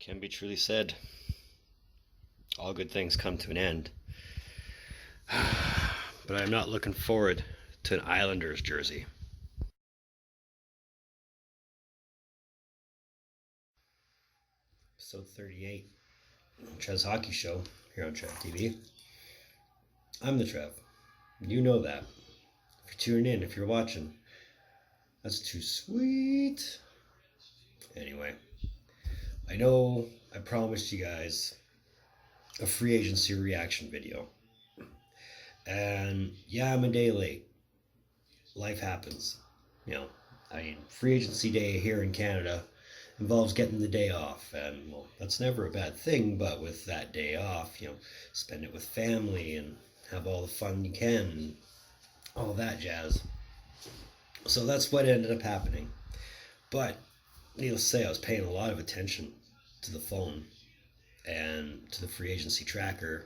Can be truly said, all good things come to an end. But I'm not looking forward to an Islanders jersey. Episode 38, Trev's Hockey Show here on Trev TV. I'm the Trev. You know that. If you're tuning in, if you're watching, that's too sweet. Anyway, I know I promised you guys a free agency reaction video. And yeah, I'm a day late. Life happens. Free agency day here in Canada involves getting the day off. And, well, that's never a bad thing, but with that day off, spend it with family and have all the fun you can and all that jazz. So that's what ended up happening. But, needless to say, I was paying a lot of attention to the phone and to the free agency tracker.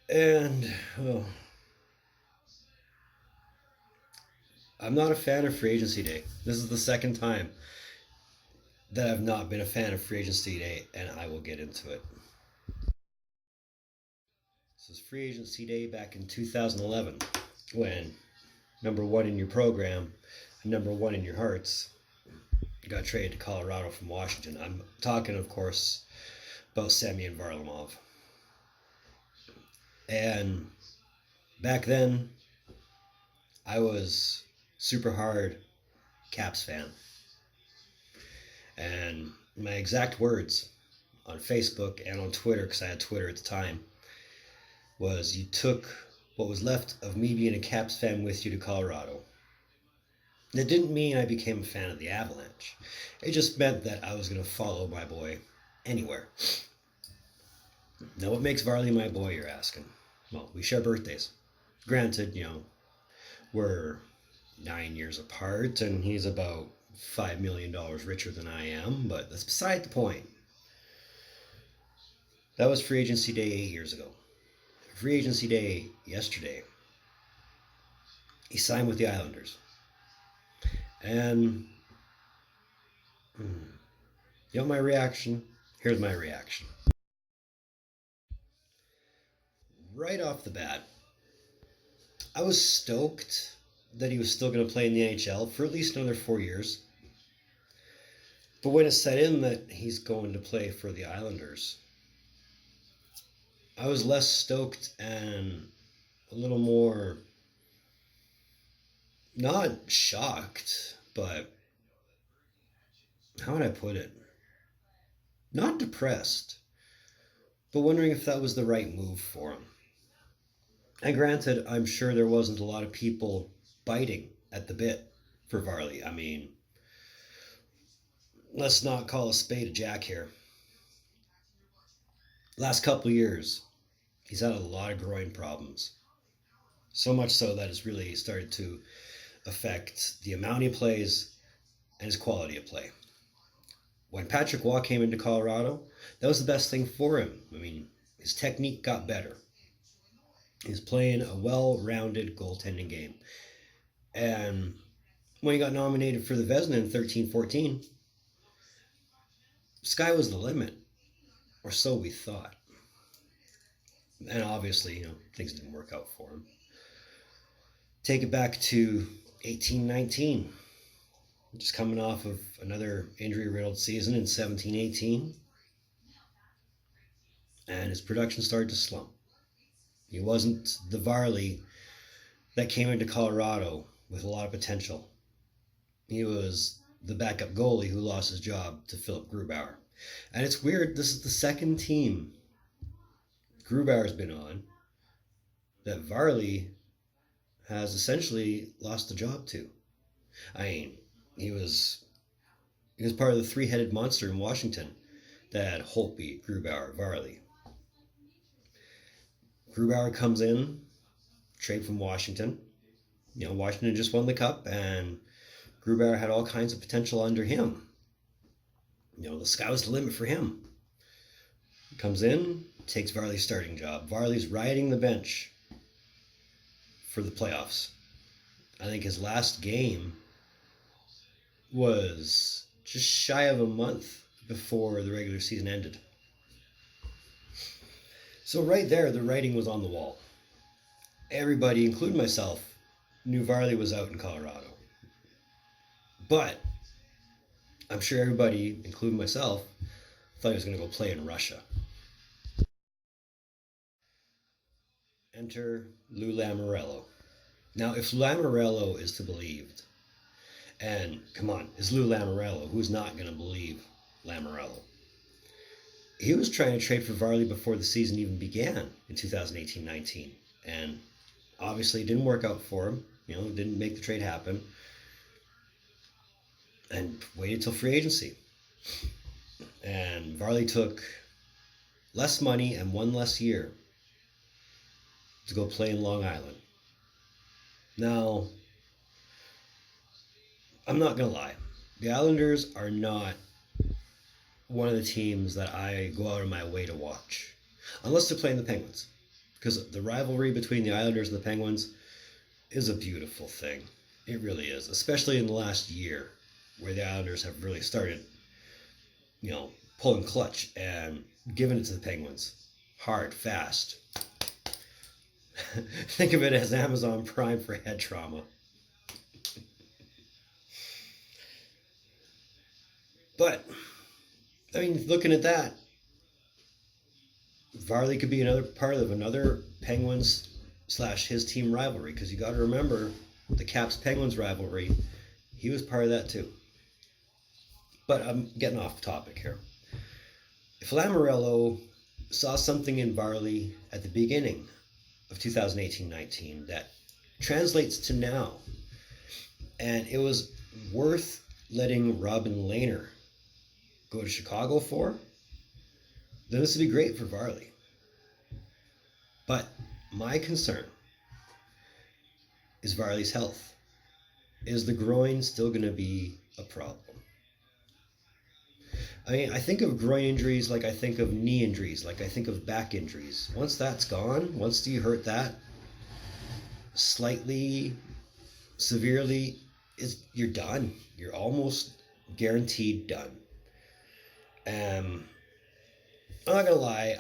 And, well, I'm not a fan of free agency day. This is the second time that I've not been a fan of free agency day, and I will get into it. This was free agency day back in 2011, when number one in your program and number one in your hearts got traded to Colorado from Washington. I'm talking, of course, about Semyon Varlamov. And back then, I was super hard Caps fan. And my exact words on Facebook and on Twitter, because I had Twitter at the time, was, you took what was left of me being a Caps fan with you to Colorado. That didn't mean I became a fan of the Avalanche. It just meant that I was going to follow my boy anywhere. Now, what makes Varley my boy, you're asking? Well, we share birthdays. Granted, we're 9 years apart, and he's about $5 million richer than I am, but that's beside the point. That was free agency day 8 years ago. Free agency day yesterday, he signed with the Islanders. And, my reaction? Here's my reaction. Right off the bat, I was stoked that he was still going to play in the NHL for at least another 4 years. But when it set in that he's going to play for the Islanders, I was less stoked and a little more, not shocked, but how would I put it? Not depressed, but wondering if that was the right move for him. And granted, I'm sure there wasn't a lot of people biting at the bit for Varley. I mean, let's not call a spade a jack here. Last couple of years, he's had a lot of groin problems. So much so that it's really started to affect the amount he plays and his quality of play. When Patrick Waugh came into Colorado, that was the best thing for him. I mean, his technique got better. He's playing a well-rounded goaltending game. And when he got nominated for the Vezina in 13-14, sky was the limit, or so we thought. And obviously, things didn't work out for him. Take it back to 18-19, just coming off of another injury-riddled season in 17-18, and his production started to slump. He wasn't the Varley that came into Colorado with a lot of potential. He was the backup goalie who lost his job to Philip Grubauer. And it's weird, this is the second team Grubauer's been on that Varley has essentially lost the job to. I mean, he was part of the three-headed monster in Washington that had Holtby, Grubauer, Varley. Grubauer comes in, trade from Washington. Washington just won the cup, and Grubauer had all kinds of potential under him. The sky was the limit for him. Comes in, takes Varley's starting job. Varley's riding the bench for the playoffs. I think his last game was just shy of a month before the regular season ended. So right there, the writing was on the wall. Everybody, including myself, knew Varley was out in Colorado. But I'm sure everybody, including myself, thought he was going to go play in Russia. Enter Lou Lamoriello. Now, if Lamoriello is to be believed, and come on, it's Lou Lamoriello, who's not going to believe Lamoriello? He was trying to trade for Varley before the season even began in 2018-19, and obviously it didn't work out for him. Didn't make the trade happen, and waited till free agency. And Varley took less money and one less year to go play in Long Island. Now, I'm not going to lie. The Islanders are not one of the teams that I go out of my way to watch. Unless they're playing the Penguins. Because the rivalry between the Islanders and the Penguins is a beautiful thing. It really is. Especially in the last year, where the Islanders have really started, pulling clutch and giving it to the Penguins. Hard, fast. Think of it as Amazon Prime for head trauma. But, looking at that, Varley could be another part of another Penguins / his team rivalry, because you got to remember the Caps Penguins rivalry. He was part of that too. But I'm getting off topic here. If Lamoriello saw something in Varley at the beginning of 2018-19 that translates to now, and it was worth letting Robin Lehner go to Chicago for, then this would be great for Varley. But my concern is Varley's health. Is the groin still going to be a problem? I think of groin injuries like I think of knee injuries, like I think of back injuries. Once that's gone, once you hurt that slightly, severely, you're done. You're almost guaranteed done. I'm not going to lie,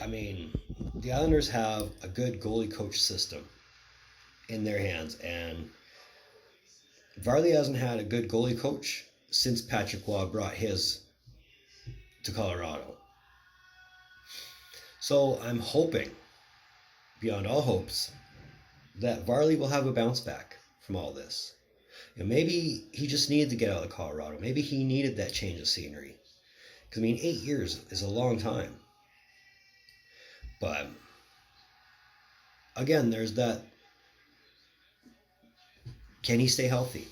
the Islanders have a good goalie coach system in their hands, and Varley hasn't had a good goalie coach since Patrick Waugh brought his to Colorado. So I'm hoping, beyond all hopes, that Varley will have a bounce back from all this. Maybe he just needed to get out of Colorado. Maybe he needed that change of scenery. Because 8 years is a long time. But again, there's that. Can he stay healthy?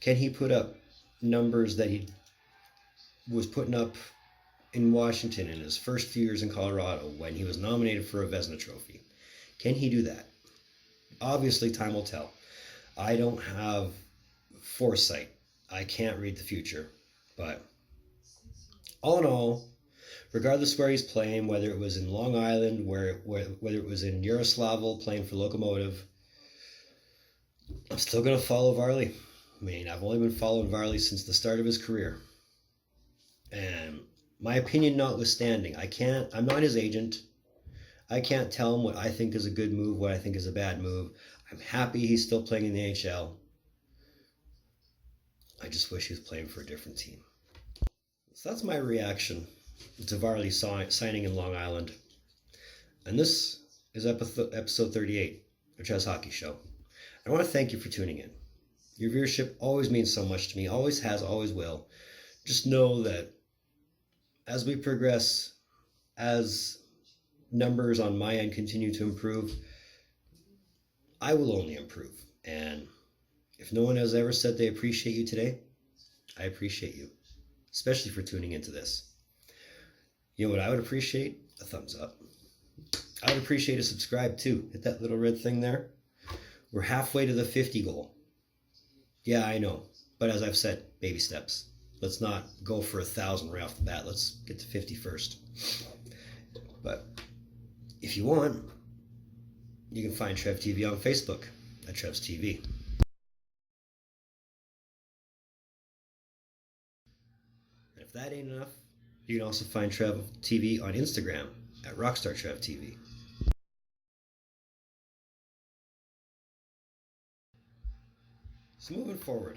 Can he put up numbers that he was putting up in Washington in his first few years in Colorado when he was nominated for a Vezina Trophy? Can he do that? Obviously, time will tell. I don't have foresight. I can't read the future. But all in all, regardless where he's playing, whether it was in Long Island, whether it was in Yaroslavl playing for Lokomotiv, I'm still going to follow Varley. I've only been following Varley since the start of his career. And my opinion notwithstanding, I'm not his agent. I can't tell him what I think is a good move, what I think is a bad move. I'm happy he's still playing in the NHL. I just wish he was playing for a different team. So that's my reaction to Varley signing in Long Island. And this is episode 38 of Chess Hockey Show. I want to thank you for tuning in. Your viewership always means so much to me, always has, always will. Just know that as we progress, as numbers on my end continue to improve, I will only improve. And if no one has ever said they appreciate you today, I appreciate you, especially for tuning into this. You know what I would appreciate? A thumbs up. I would appreciate a subscribe too. Hit that little red thing there. We're halfway to the 50 goal. Yeah, I know. But as I've said, baby steps. Let's not go for 1,000 right off the bat. Let's get to 50 first. But if you want, you can find Trev TV on Facebook at Trev's TV. And if that ain't enough, You can also find Trev TV on Instagram at Rockstar Trev TV. So moving forward,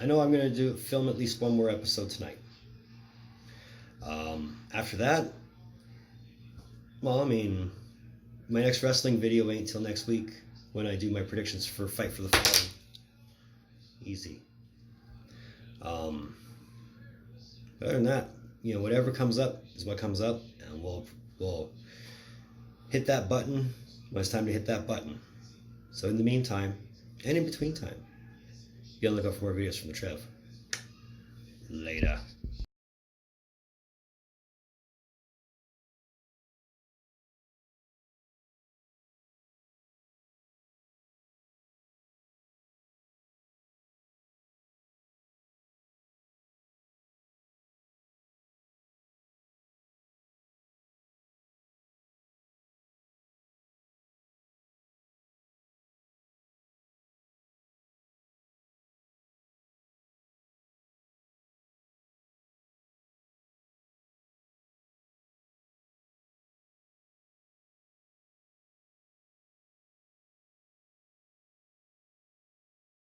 I know I'm going to film at least one more episode tonight. After that, well, I mean, my next wrestling video ain't till next week when I do my predictions for Fight for the Fallen. Easy. Other than that, whatever comes up is what comes up, and we'll hit that button when it's time to hit that button. So in the meantime, and in between time, be on the lookout for more videos from the Trev. Later.